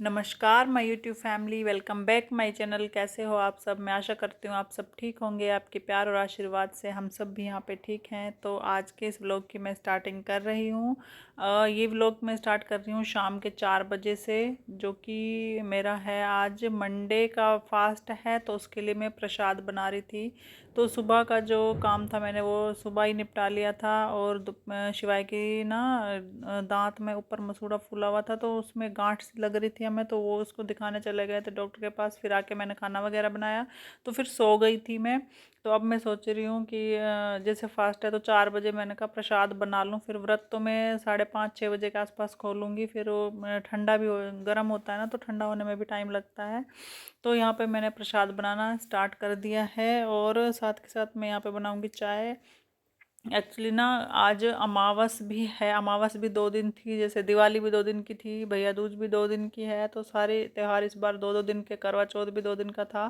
नमस्कार my YouTube family, welcome back my channel. कैसे हो आप सब? मैं आशा करती हूँ आप सब ठीक होंगे। आपके प्यार और आशीर्वाद से हम सब भी यहाँ पे ठीक हैं। तो आज के इस व्लॉग की मैं स्टार्टिंग कर रही हूँ। ये व्लॉग मैं स्टार्ट कर रही हूँ शाम के 4 बजे से, जो कि मेरा है आज मंडे का फास्ट है। तो उसके लिए मैं प्रसाद बना रही थी। तो सुबह का जो काम था मैंने वो सुबह ही निपटा लिया था। और शिवाय की ना दांत में ऊपर मसूड़ा फूला हुआ था, तो उसमें गांठ सी लग रही थी हमें। तो वो उसको दिखाने चले गए थे डॉक्टर के पास। फिर आके मैंने खाना वगैरह बनाया, तो फिर सो गई थी मैं। तो अब मैं सोच रही हूँ कि जैसे फास्ट है तो 4 बजे मैंने कहा प्रसाद बना लूँ। फिर व्रत तो मैं 5:30-6 बजे के आसपास खोलूँगी। फिर वो ठंडा भी गर्म होता है ना, तो ठंडा होने में भी टाइम लगता है। तो यहाँ पे मैंने प्रसाद बनाना स्टार्ट कर दिया है, और साथ के साथ मैं यहाँ पे बनाऊँगी चाय। एक्चुअली ना आज अमावस भी है। अमावस भी 2 दिन थी, जैसे दिवाली भी 2 दिन की थी, भैया दूज भी 2 दिन की है। तो सारे त्यौहार इस बार 2-2 दिन के, करवा चौथ भी 2 दिन का था।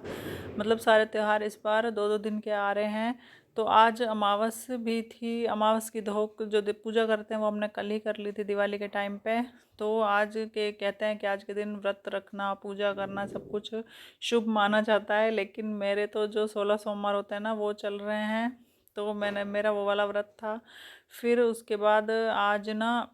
मतलब सारे त्यौहार इस बार 2-2 दिन के आ रहे हैं। तो आज अमावस भी थी। अमावस की जो पूजा करते हैं वो हमने कल ही कर ली थी दिवाली के टाइम पे। तो आज के कहते हैं कि आज के दिन व्रत रखना, पूजा करना सब कुछ शुभ माना जाता है। लेकिन मेरे तो जो 16 सोमवार होते हैं ना वो चल रहे हैं, तो मेरा वो वाला व्रत था। फिर उसके बाद आज ना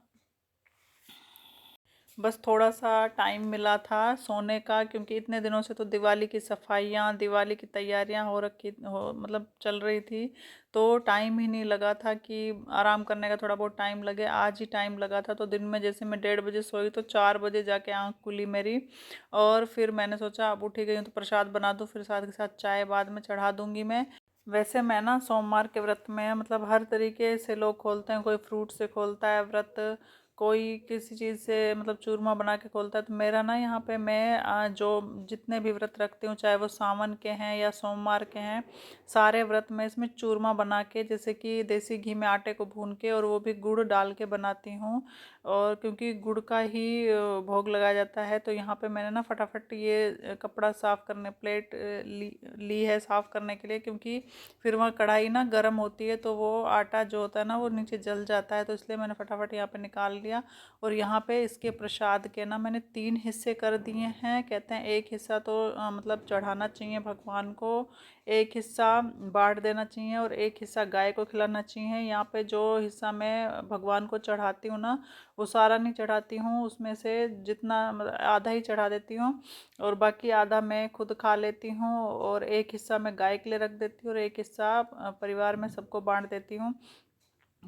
बस थोड़ा सा टाइम मिला था सोने का, क्योंकि इतने दिनों से तो दिवाली की सफाइयाँ, दिवाली की तैयारियाँ हो रखी हो मतलब चल रही थी। तो टाइम ही नहीं लगा था कि आराम करने का थोड़ा बहुत टाइम लगे। आज ही टाइम लगा था। तो दिन में जैसे मैं 1:30 बजे सोई, तो 4 बजे जाके आँख खुली मेरी। और फिर मैंने सोचा अब उठी गई हूँ तो प्रसाद बना दूँ, फिर साथ के साथ चाय बाद में चढ़ा दूँगी मैं। वैसे मैं ना सोमवार के व्रत में मतलब हर तरीके से लोग खोलते हैं। कोई फ्रूट से खोलता है व्रत, कोई किसी चीज़ से मतलब चूरमा बना के खोलता है। तो मेरा ना यहाँ पे मैं जो जितने भी व्रत रखती हूँ, चाहे वो सावन के हैं या सोमवार के हैं, सारे व्रत में इसमें चूरमा बना के, जैसे कि देसी घी में आटे को भून के और वो भी गुड़ डाल के बनाती हूँ। और क्योंकि गुड़ का ही भोग लगाया जाता है। तो यहाँ पे मैंने ना फटाफट ये कपड़ा साफ़ करने, प्लेट ली है साफ़ करने के लिए, क्योंकि फिर वहाँ कढ़ाई ना गर्म होती है तो वो आटा जो होता है ना वो नीचे जल जाता है। तो इसलिए मैंने फटाफट यहाँ पे निकाल लिया। और यहाँ पे इसके प्रसाद के ना मैंने 3 हिस्से कर दिए हैं। कहते हैं एक हिस्सा तो मतलब चढ़ाना चाहिए भगवान को, एक हिस्सा बांट देना चाहिए, और एक हिस्सा गाय को खिलाना चाहिए। यहाँ पे जो हिस्सा मैं भगवान को चढ़ाती हूँ ना, वो सारा नहीं चढ़ाती हूँ, उसमें से जितना मतलब आधा ही चढ़ा देती हूँ, और बाकी आधा मैं खुद खा लेती हूँ। और एक हिस्सा मैं गाय के लिए रख देती हूँ, और एक हिस्सा परिवार में सबको बांट देती हूँ।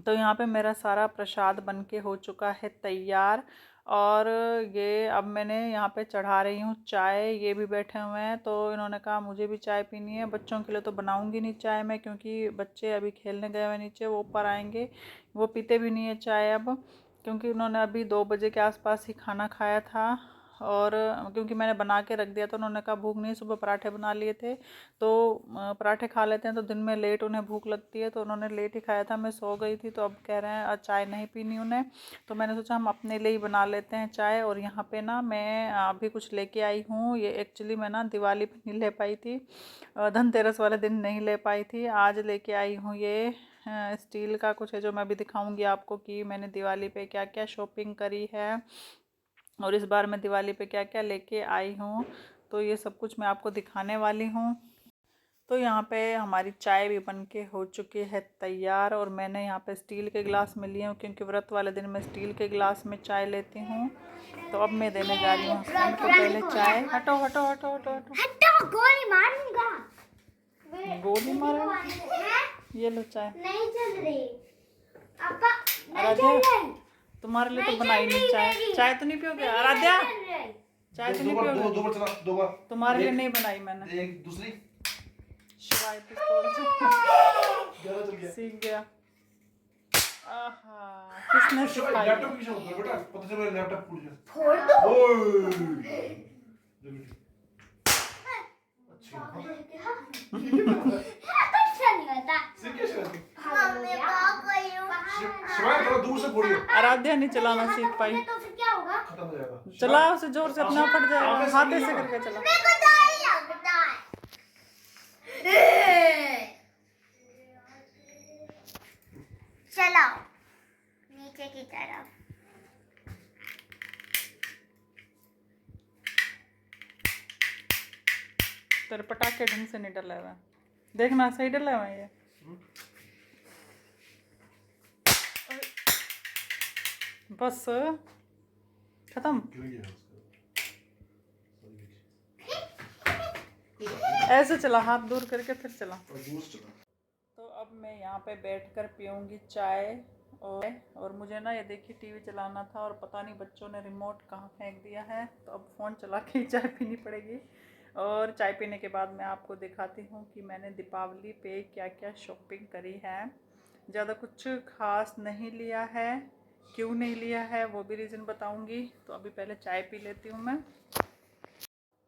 तो यहाँ पे मेरा सारा प्रसाद बन के हो चुका है तैयार। और ये अब मैंने यहाँ पे चढ़ा रही हूँ चाय। ये भी बैठे हुए हैं, तो इन्होंने कहा मुझे भी चाय पीनी है। बच्चों के लिए तो बनाऊंगी नहीं चाय मैं, क्योंकि बच्चे अभी खेलने गए हुए नीचे, वो ऊपर आएंगे, वो पीते भी नहीं है चाय अब। क्योंकि उन्होंने अभी 2 बजे के आसपास ही खाना खाया था। और क्योंकि मैंने बना के रख दिया, तो उन्होंने कहा भूख नहीं, सुबह पराठे बना लिए थे तो पराठे खा लेते हैं, तो दिन में लेट उन्हें भूख लगती है। तो उन्होंने लेट ही खाया था, मैं सो गई थी। तो अब कह रहे हैं आज चाय नहीं पीनी उन्हें। तो मैंने सोचा हम अपने लिए ही बना लेते हैं चाय। और यहाँ पे ना मैं अभी कुछ लेके आई हूँ। ये एक्चुअली मैं ना दिवाली पे नहीं ले पाई थी, धनतेरस वाले दिन नहीं ले पाई थी। आज लेके आई हूँ ये स्टील का कुछ है, जो मैं अभी दिखाऊंगी आपको कि मैंने दिवाली पे क्या क्या शॉपिंग करी है, और इस बार मैं दिवाली पे क्या क्या लेके आई हूँ। तो ये सब कुछ मैं आपको दिखाने वाली हूँ। तो यहाँ पे हमारी चाय भी बन के हो चुकी है तैयार। और मैंने यहाँ पे स्टील के गिलास में लिए हूँ, क्योंकि व्रत वाले दिन मैं स्टील के गिलास में चाय लेती हूँ। तो अब मैं देने जा रही हूँ हस्बैंड को पहले चाय। हटो हटो हटो हटो हटो, हटो, गोली मारूंगा। गोली मारो। ये लो चाय। नहीं चल रही अपा, नहीं आराध्या, चल रही। तुम्हारे लिए तो नहीं बनाई चल नहीं रही चाय। मेरी। चाय तो नहीं पियोगे मेरी आराध्या? नहीं चल रही। चाय तो दो नहीं बार पियोगे? दो बार चला, 2 बार। तुम्हारे लिए एक नहीं बनाई मैंने। एक दूसरी शिवाय पिस्तौल से ज्यादा चल गया। सीख गया। आहा, किसने सिखाई? लैपटॉप की शॉप बेटा, पता चला लैपटॉप फूट गया। फोड़ दो। ओए अच्छी अच्छा नहीं होता। सीख क्या शिवाय? मम्मी क्या करी हूँ? शिवाय थोड़ा दूर से फोड़िए, आराध्या नहीं चलाना सीख पाई। तो फिर क्या होगा? खत्म हो जाएगा। चला उसे जोर से, अपना फट जाएगा। हाथ ऐसे करके चला। मेरे को डर लगता है। चलाओ नीचे की तरफ। तेरे पटाखे ढंग से नहीं डले हुए, देखना सही डले हुए ये। बस खत्म। गिर गया ऐसे चला, हाथ दूर करके फिर चला। और दूर से चला। तो अब मैं यहाँ पे बैठकर पीऊँगी चाय। और मुझे ना ये देखिए टीवी चलाना था और पता नहीं बच्चों ने रिमोट कहाँ फेंक दिया है, तो अब फ़ोन चला के ही चाय पीनी पड़ेगी। और चाय पीने के बाद मैं आपको दिखाती हूँ कि मैंने दीपावली पे क्या क्या शॉपिंग करी है। ज़्यादा कुछ ख़ास नहीं लिया है, क्यों नहीं लिया है वो भी रीज़न बताऊँगी। तो अभी पहले चाय पी लेती हूँ मैं।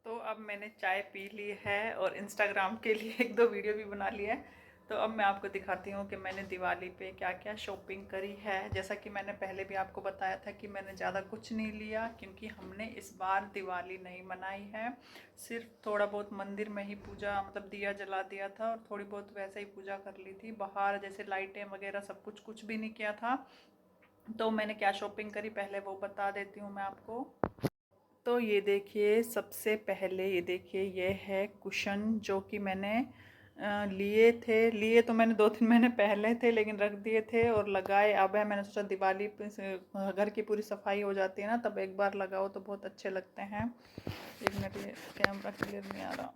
तो अब मैंने चाय पी ली है और इंस्टाग्राम के लिए 1-2 वीडियो भी बना लिया है। तो अब मैं आपको दिखाती हूँ कि मैंने दिवाली पे क्या क्या शॉपिंग करी है। जैसा कि मैंने पहले भी आपको बताया था कि मैंने ज़्यादा कुछ नहीं लिया, क्योंकि हमने इस बार दिवाली नहीं मनाई है। सिर्फ थोड़ा बहुत मंदिर में ही पूजा, मतलब दिया जला दिया था और थोड़ी बहुत वैसे ही पूजा कर ली थी। बाहर जैसे लाइटें वगैरह सब कुछ भी नहीं किया था। तो मैंने क्या शॉपिंग करी पहले वो बता देती हूँ मैं आपको। तो ये देखिए, सबसे पहले ये देखिए, ये है कुशन जो कि मैंने लिए तो मैंने 2-3 महीने पहले थे, लेकिन रख दिए थे और लगाए अब है। मैंने सोचा दिवाली पे घर की पूरी सफाई हो जाती है ना, तब एक बार लगाओ तो बहुत अच्छे लगते हैं। एक मिनट, ये कैमरा क्लियर नहीं आ रहा।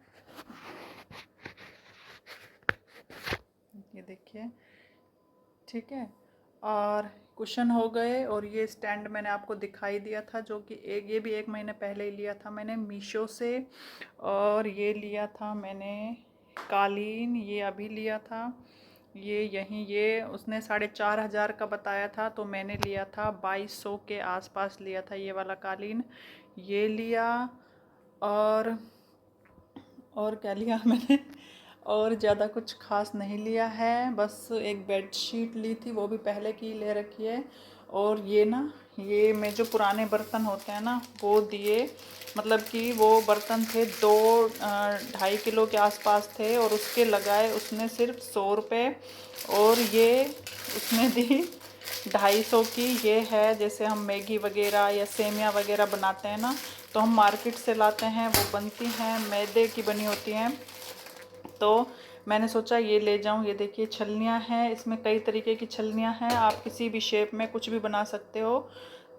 ये देखिए, ठीक है। और कुशन हो गए। और ये स्टैंड मैंने आपको दिखाई दिया था, जो कि ये भी 1 महीने पहले ही लिया था मैंने मीशो से। और ये लिया था मैंने कालीन, ये अभी लिया था। ये उसने 4,500 का बताया था, तो मैंने लिया था 2200 के आसपास लिया था ये वाला कालीन। ये लिया। और क्या लिया मैंने, और ज़्यादा कुछ खास नहीं लिया है। बस एक बेडशीट ली थी, वो भी पहले की ले रखी है। और ये ना, ये में जो पुराने बर्तन होते हैं ना वो दिए, मतलब कि वो बर्तन थे 2-2.5 किलो के आसपास थे, और उसके लगाए उसने सिर्फ 100 रुपये। और ये उसने दी 250 की। ये है जैसे हम मैगी वगैरह या सेमिया वगैरह बनाते हैं ना, तो हम मार्केट से लाते हैं, वो बनती हैं मैदे की बनी होती हैं। तो मैंने सोचा ये ले जाऊं। ये देखिए छलनियाँ हैं, इसमें कई तरीके की छलनियाँ हैं, आप किसी भी शेप में कुछ भी बना सकते हो।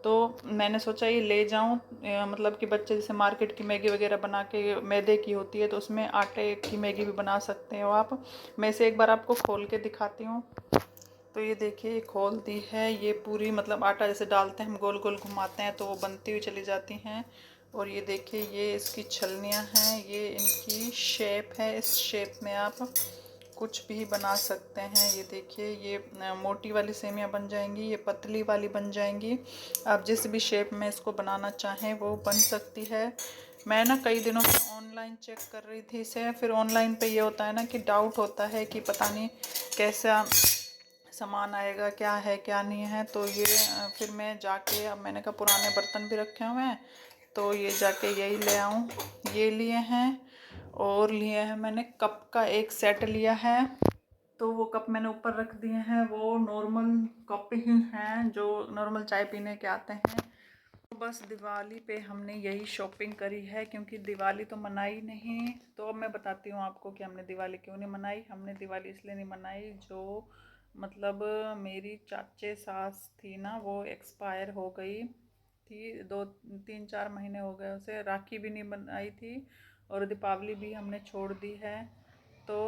तो मैंने सोचा ये ले जाऊं, मतलब कि बच्चे जैसे मार्केट की मैगी वगैरह बना के, मैदे की होती है तो उसमें आटे की मैगी भी बना सकते हो आप। मैं इसे एक बार आपको खोल के दिखाती हूँ। तो ये देखिए, ये खोल दी है, ये पूरी मतलब आटा जैसे डालते हैं हम गोल गोल घुमाते हैं तो वो बनती हुई चली जाती हैं। और ये देखिए, ये इसकी छलनियाँ हैं, ये इनकी शेप है, इस शेप में आप कुछ भी बना सकते हैं। ये देखिए, ये मोटी वाली सेमियाँ बन जाएंगी, ये पतली वाली बन जाएंगी। आप जिस भी शेप में इसको बनाना चाहें वो बन सकती है। मैं ना कई दिनों से ऑनलाइन चेक कर रही थी इसे, फिर ऑनलाइन पे ये होता है ना कि डाउट होता है कि पता नहीं कैसा सामान आएगा, क्या है क्या नहीं है। तो ये फिर मैं जाके, अब मैंने कहा पुराने बर्तन भी रखे हुए हैं तो ये जाके यही ले आऊँ। ये लिए हैं। और लिए हैं मैंने कप का एक सेट लिया है। तो वो कप मैंने ऊपर रख दिए हैं, वो नॉर्मल कप ही हैं जो नॉर्मल चाय पीने के आते हैं। तो बस दिवाली पे हमने यही शॉपिंग करी है, क्योंकि दिवाली तो मनाई नहीं। तो अब मैं बताती हूँ आपको कि हमने दिवाली क्यों नहीं मनाई। हमने दिवाली इसलिए नहीं मनाई, जो मतलब मेरी चाचे सास थी ना, वो एक्सपायर हो गई थी, 2-3-4 महीने हो गए उसे। राखी भी नहीं बनाई थी और दीपावली भी हमने छोड़ दी है। तो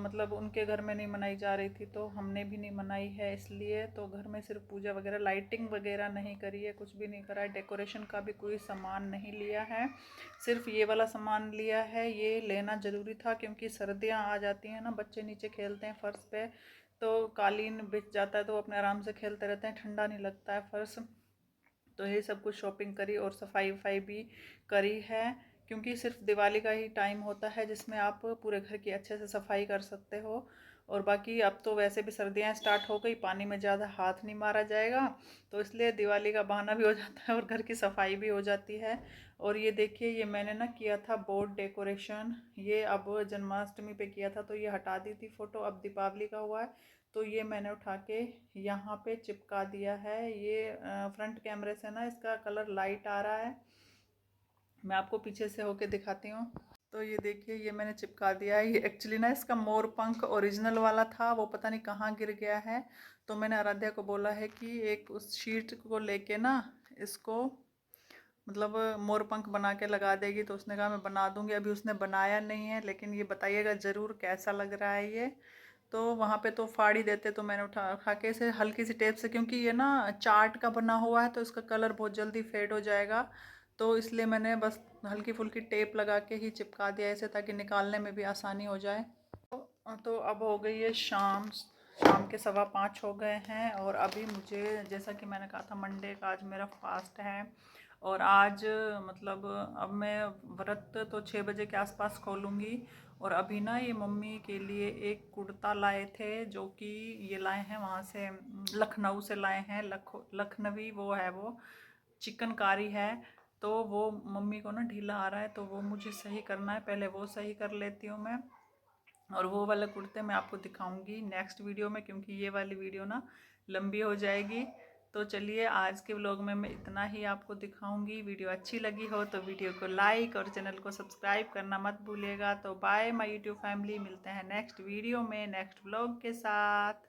मतलब उनके घर में नहीं मनाई जा रही थी, तो हमने भी नहीं मनाई है इसलिए। तो घर में सिर्फ पूजा वगैरह, लाइटिंग वगैरह नहीं करी है, कुछ भी नहीं करा है, डेकोरेशन का भी कोई सामान नहीं लिया है। सिर्फ ये वाला सामान लिया है, ये लेना ज़रूरी था क्योंकि सर्दियाँ आ जाती हैं ना, बच्चे नीचे खेलते हैं फर्श पे, तो कालीन बिछ जाता है तो अपने आराम से खेलते रहते हैं, ठंडा नहीं लगता है फर्श। तो ये सब कुछ शॉपिंग करी और सफाई वफाई भी करी है, क्योंकि सिर्फ दिवाली का ही टाइम होता है जिसमें आप पूरे घर की अच्छे से सफाई कर सकते हो। और बाकी अब तो वैसे भी सर्दियाँ स्टार्ट हो गई, पानी में ज़्यादा हाथ नहीं मारा जाएगा, तो इसलिए दिवाली का बहाना भी हो जाता है और घर की सफाई भी हो जाती है। और ये देखिए, ये मैंने ना किया था बोर्ड डेकोरेशन, ये अब जन्माष्टमी पे किया था तो ये हटा दी थी फ़ोटो, अब दीपावली का हुआ है तो ये मैंने उठा के यहाँ पे चिपका दिया है। ये फ्रंट कैमरे से ना इसका कलर लाइट आ रहा है, मैं आपको पीछे से होके दिखाती हूँ। तो ये देखिए, ये मैंने चिपका दिया है। ये एक्चुअली ना इसका मोर पंख ओरिजिनल वाला था, वो पता नहीं कहाँ गिर गया है। तो मैंने आराध्या को बोला है कि एक उस शीट को लेके ना इसको मतलब मोर पंख बना के लगा देगी। तो उसने कहा मैं बना दूंगी। अभी उसने बनाया नहीं है, लेकिन ये बताइएगा ज़रूर कैसा लग रहा है ये। तो वहाँ पे तो फाड़ ही देते, तो मैंने उठा उठा के इसे हल्की सी टेप से, क्योंकि ये ना चार्ट का बना हुआ है तो इसका कलर बहुत जल्दी फेड हो जाएगा। तो इसलिए मैंने बस हल्की फुल्की टेप लगा के ही चिपका दिया इसे, ताकि निकालने में भी आसानी हो जाए। तो अब हो गई है शाम, शाम के 5:15 हो गए हैं। और अभी मुझे, जैसा कि मैंने कहा था मंडे का आज मेरा फास्ट है, और आज मतलब अब मैं व्रत तो 6 बजे के आसपास खोलूँगी। और अभी ना ये मम्मी के लिए एक कुर्ता लाए थे, जो कि ये लाए हैं वहाँ से, लखनऊ से लाए हैं। लखनवी वो है, वो चिकनकारी है। तो वो मम्मी को ना ढीला आ रहा है, तो वो मुझे सही करना है। पहले वो सही कर लेती हूँ मैं, और वो वाले कुर्ते मैं आपको दिखाऊंगी नेक्स्ट वीडियो में, क्योंकि ये वाली वीडियो ना लंबी हो जाएगी। तो चलिए, आज के व्लॉग में मैं इतना ही आपको दिखाऊंगी। वीडियो अच्छी लगी हो तो वीडियो को लाइक और चैनल को सब्सक्राइब करना मत भूलिएगा। तो बाय माय यूट्यूब फैमिली, मिलते हैं नेक्स्ट वीडियो में नेक्स्ट व्लॉग के साथ।